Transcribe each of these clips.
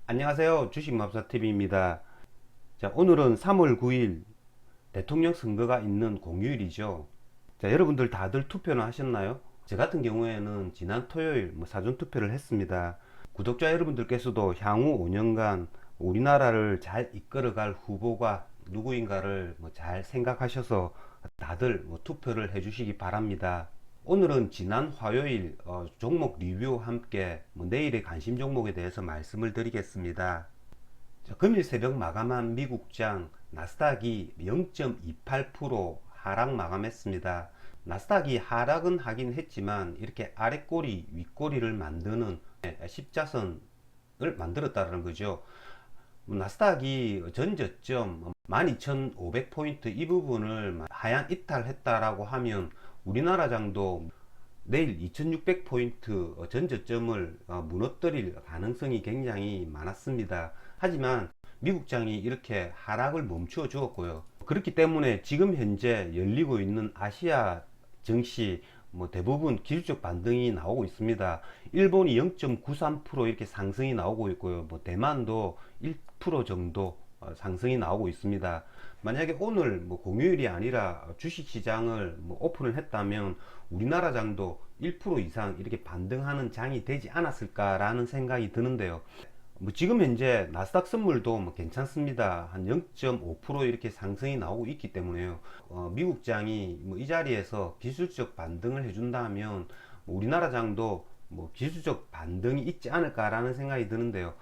안녕하세요. 주식맘사TV입니다. 자, 오늘은 3월 9일 대통령 선거가 있는 공휴일이죠. 자, 여러분들 다들 투표는 하셨나요? 저 같은 경우에는 지난 토요일 사전투표를 했습니다. 구독자 여러분들께서도 향후 5년간 우리나라를 잘 이끌어갈 후보가 누구인가를 잘 생각하셔서 다들 투표를 해주시기 바랍니다. 오늘은 지난 화요일 종목 리뷰와 함께 내일의 관심 종목에 대해서 말씀을 드리겠습니다. 자, 금일 새벽 마감한 미국장 나스닥이 0.28% 하락 마감했습니다. 나스닥이 하락은 하긴 했지만 이렇게 아래꼬리 윗꼬리를 만드는 십자선을 만들었다는 거죠. 나스닥이 전저점 12,500포인트 이 부분을 하향 이탈했다라고 하면 우리나라장도 내일 2600포인트 전저점을 무너뜨릴 가능성이 굉장히 많았습니다. 하지만 미국장이 이렇게 하락을 멈추어 주었고요. 그렇기 때문에 지금 현재 열리고 있는 아시아 증시 대부분 기술적 반등이 나오고 있습니다. 일본이 0.93% 이렇게 상승이 나오고 있고요. 대만도 1% 정도 상승이 나오고 있습니다. 만약에 오늘 공휴일이 아니라 주식시장을 오픈을 했다면 우리나라 장도 1% 이상 이렇게 반등하는 장이 되지 않았을까라는 생각이 드는데요. 지금 현재 나스닥 선물도 괜찮습니다. 한 0.5% 이렇게 상승이 나오고 있기 때문에요. 미국장이 이 자리에서 기술적 반등을 해준다면 우리나라 장도 기술적 반등이 있지 않을까라는 생각이 드는데요.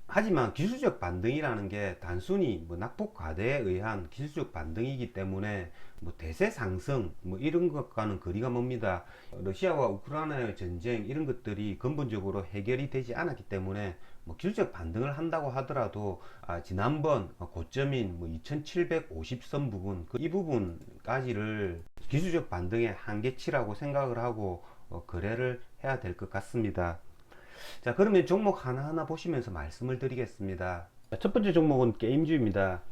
하지만 기술적 반등이라는 게 단순히 낙폭 과대에 의한 기술적 반등이기 때문에 대세 상승 이런 것과는 거리가 멉니다. 러시아와 우크라이나의 전쟁 이런 것들이 근본적으로 해결이 되지 않았기 때문에 기술적 반등을 한다고 하더라도 지난번 고점인 2750선 부분 이 부분까지를 기술적 반등의 한계치라고 생각을 하고 거래를 해야 될 것 같습니다. 자, 그러면 종목 하나하나 보시면서 말씀을 드리겠습니다. 첫 번째 종목은 게임주입니다.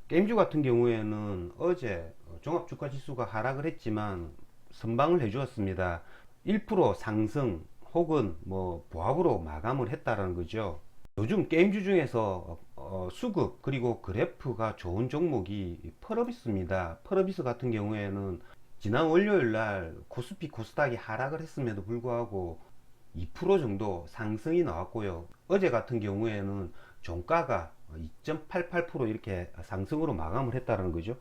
게임주 같은 경우에는 어제 종합주가지수가 하락을 했지만 선방을 해주었습니다. 1% 상승 혹은 보합으로 마감을 했다라는 거죠. 요즘 게임주 중에서 수급 그리고 그래프가 좋은 종목이 펄어비스입니다. 펄어비스 같은 경우에는 지난 월요일날 코스피 코스닥이 하락을 했음에도 불구하고 2% 정도 상승이 나왔고요. 어제 같은 경우에는 종가가 2.88% 이렇게 상승으로 마감을 했다는 거죠.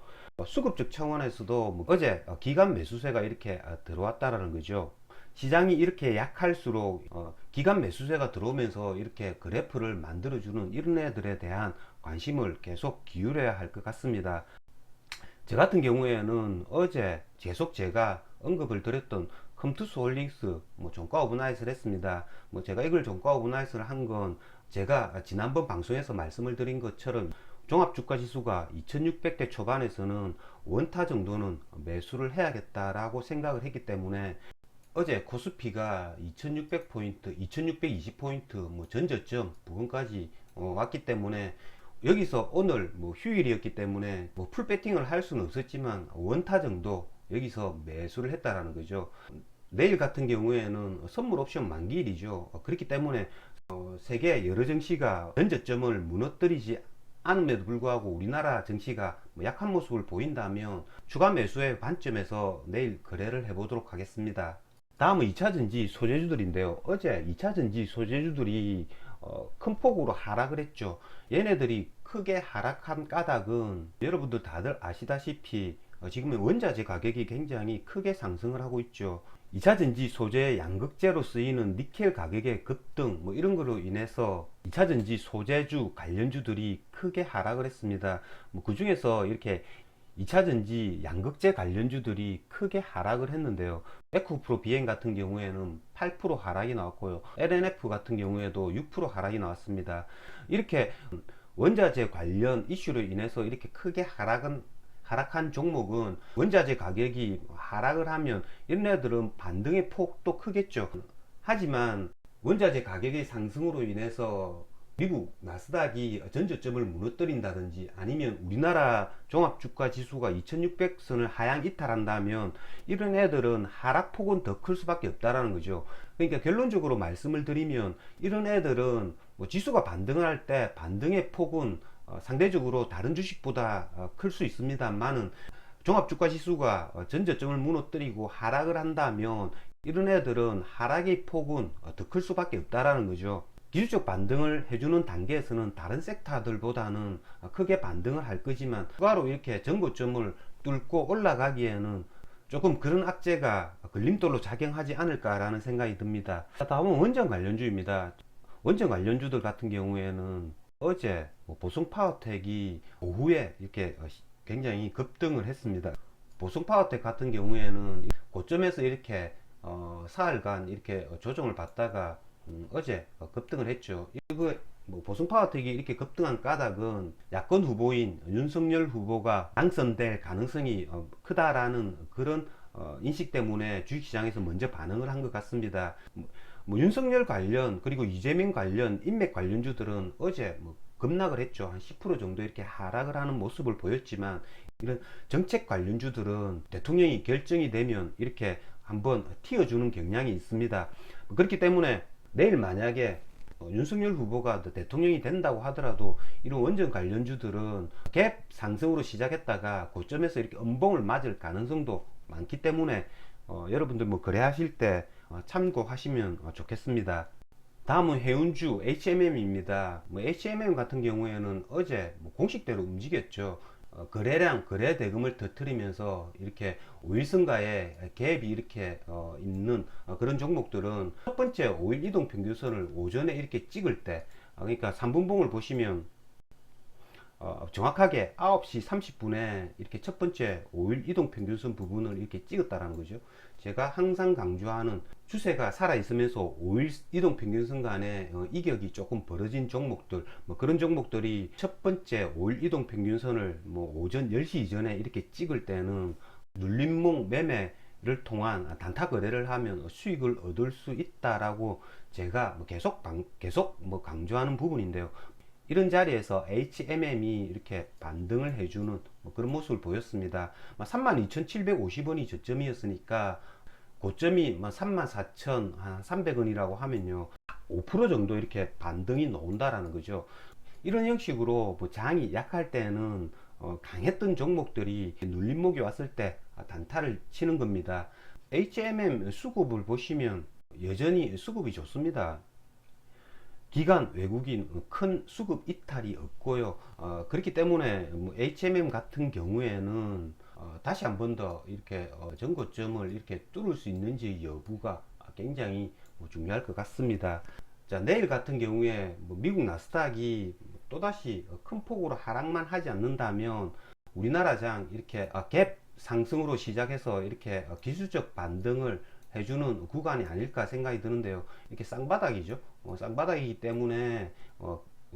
수급적 차원에서도 어제 기관 매수세가 이렇게 들어왔다는 거죠. 시장이 이렇게 약할수록 기관 매수세가 들어오면서 이렇게 그래프를 만들어주는 이런 애들에 대한 관심을 계속 기울여야 할 것 같습니다. 저 같은 경우에는 어제 계속 제가 언급을 드렸던 컴투스 홀딩스 종가 오버나이트를 했습니다. 제가 이걸 종가 오버나이트를 한 건 제가 지난번 방송에서 말씀을 드린 것처럼 종합주가지수가 2600대 초반에서는 원타 정도는 매수를 해야겠다라고 생각을 했기 때문에 어제 코스피가 2600포인트, 2620포인트 전저점 부근까지 왔기 때문에 여기서 오늘 휴일이었기 때문에 풀 배팅을 할 수는 없었지만 원타 정도 여기서 매수를 했다라는 거죠. 내일 같은 경우에는 선물 옵션 만기일이죠. 그렇기 때문에 세계 여러 증시가 전저점을 무너뜨리지 않음에도 불구하고 우리나라 증시가 약한 모습을 보인다면 추가 매수의 관점에서 내일 거래를 해보도록 하겠습니다. 다음은 2차전지 소재주들인데요. 어제 2차전지 소재주들이 큰 폭으로 하락을 했죠. 얘네들이 크게 하락한 까닭은 여러분들 다들 아시다시피 지금 원자재 가격이 굉장히 크게 상승을 하고 있죠. 2차전지 소재 양극재로 쓰이는 니켈 가격의 급등 이런 거로 인해서 2차전지 소재주 관련주들이 크게 하락을 했습니다. 그 중에서 이렇게 2차전지 양극재 관련주들이 크게 하락을 했는데요. 에코프로 비행 같은 경우에는 8% 하락이 나왔고요. LNF 같은 경우에도 6% 하락이 나왔습니다. 이렇게 원자재 관련 이슈로 인해서 이렇게 크게 하락한 종목은 원자재 가격이 하락을 하면 이런 애들은 반등의 폭도 크겠죠. 하지만 원자재 가격의 상승으로 인해서 미국 나스닥이 전저점을 무너뜨린다든지 아니면 우리나라 종합주가지수가 2600선을 하향 이탈한다면 이런 애들은 하락폭은 더 클 수밖에 없다라는 거죠. 그러니까 결론적으로 말씀을 드리면 이런 애들은 뭐 지수가 반등을 할 때 반등의 폭은 상대적으로 다른 주식보다 클 수 있습니다만은, 종합주가지수가 전저점을 무너뜨리고 하락을 한다면 이런 애들은 하락의 폭은 더 클 수밖에 없다라는 거죠. 기술적 반등을 해주는 단계에서는 다른 섹터들보다는 크게 반등을 할 거지만, 추가로 이렇게 전고점을 뚫고 올라가기에는 조금 그런 악재가 걸림돌로 작용하지 않을까라는 생각이 듭니다. 다음은 원전 관련주입니다. 원전 관련주들 같은 경우에는 어제 보성파워텍이 오후에 이렇게 굉장히 급등을 했습니다. 보성파워텍 같은 경우에는 고점에서 이렇게 사흘간 이렇게 조정을 받다가 어제 급등을 했죠. 이거 보성파워텍이 이렇게 급등한 까닭은 야권 후보인 윤석열 후보가 당선될 가능성이 크다라는 그런 인식 때문에 주식시장에서 먼저 반응을 한 것 같습니다. 윤석열 관련 그리고 이재명 관련 인맥 관련주들은 어제 급락을 했죠. 한 10% 정도 이렇게 하락을 하는 모습을 보였지만, 이런 정책 관련주들은 대통령이 결정이 되면 이렇게 한번 튀어주는 경향이 있습니다. 그렇기 때문에 내일 만약에 윤석열 후보가 대통령이 된다고 하더라도 이런 원전 관련주들은 갭 상승으로 시작했다가 고점에서 이렇게 음봉을 맞을 가능성도 많기 때문에 여러분들 거래하실 때 참고하시면 좋겠습니다. 다음은 해운주 HMM입니다. HMM 같은 경우에는 어제 공식대로 움직였죠. 거래량, 거래 대금을 터뜨리면서 이렇게 5일선가의 갭이 이렇게 있는 그런 종목들은 첫 번째 5일 이동 평균선을 오전에 이렇게 찍을 때, 그러니까 3분봉을 보시면 정확하게 9시 30분에 이렇게 첫 번째 5일 이동 평균선 부분을 이렇게 찍었다라는 거죠. 제가 항상 강조하는 추세가 살아있으면서 5일 이동 평균선 간의 이격이 조금 벌어진 종목들, 그런 종목들이 첫 번째 5일 이동 평균선을 오전 10시 이전에 이렇게 찍을 때는 눌림목 매매를 통한 단타 거래를 하면 수익을 얻을 수 있다라고 제가 계속 강조하는 부분인데요. 이런 자리에서 HMM이 이렇게 반등을 해주는 그런 모습을 보였습니다. 32,750원이 저점이었으니까 고점이 34,300원이라고 하면요, 5% 정도 이렇게 반등이 나온다라는 거죠. 이런 형식으로 장이 약할 때는 강했던 종목들이 눌림목이 왔을 때 단타를 치는 겁니다. HMM 수급을 보시면 여전히 수급이 좋습니다. 기관 외국인 큰 수급 이탈이 없고요. 그렇기 때문에 HMM 같은 경우에는 다시 한 번 더 이렇게 전고점을 이렇게 뚫을 수 있는지 여부가 굉장히 중요할 것 같습니다. 자, 내일 같은 경우에 미국 나스닥이 또다시 큰 폭으로 하락만 하지 않는다면 우리나라장 이렇게 갭 상승으로 시작해서 이렇게 기술적 반등을 해주는 구간이 아닐까 생각이 드는데요. 이렇게 쌍바닥이죠. 쌍바닥이기 때문에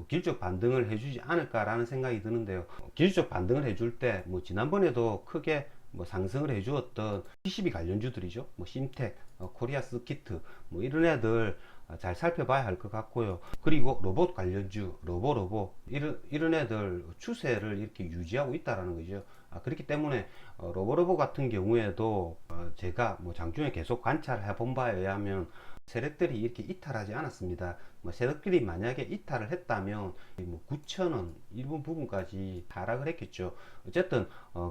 기술적 반등을 해주지 않을까라는 생각이 드는데요. 기술적 반등을 해줄 때 지난번에도 크게 상승을 해주었던 PCB 관련주들이죠. 심텍, 코리아 스키트 이런 애들 잘 살펴봐야 할 것 같고요. 그리고 로봇 관련주, 로보 이런 애들 추세를 이렇게 유지하고 있다라는 거죠. 그렇기 때문에 로보 같은 경우에도 제가 장중에 계속 관찰해 본 바에 의하면 세력들이 이렇게 이탈하지 않았습니다. 세력들이 만약에 이탈을 했다면 9,000원 일부 부분까지 하락을 했겠죠. 어쨌든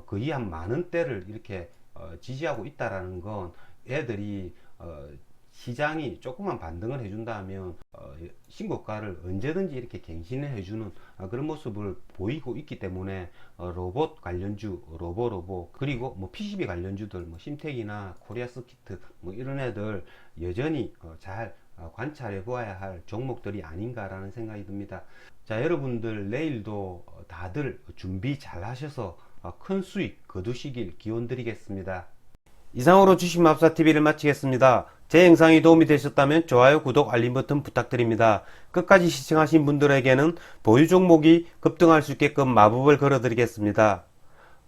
거의 한 만원대를 이렇게 지지하고 있다라는 건 애들이 시장이 조금만 반등을 해준다면 신고가를 언제든지 이렇게 갱신을 해주는 그런 모습을 보이고 있기 때문에 로봇 관련주, 로보 그리고 PCB 관련주들 심텍이나 코리아 스키트 이런 애들 여전히 잘 관찰해 보아야 할 종목들이 아닌가라는 생각이 듭니다. 자, 여러분들 내일도 다들 준비 잘 하셔서 큰 수익 거두시길 기원 드리겠습니다. 이상으로 주식마법사TV를 마치겠습니다. 제 영상이 도움이 되셨다면 좋아요, 구독, 알림 버튼 부탁드립니다. 끝까지 시청하신 분들에게는 보유 종목이 급등할 수 있게끔 마법을 걸어드리겠습니다.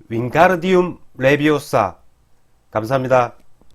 윙가르디움 레비오사. 감사합니다.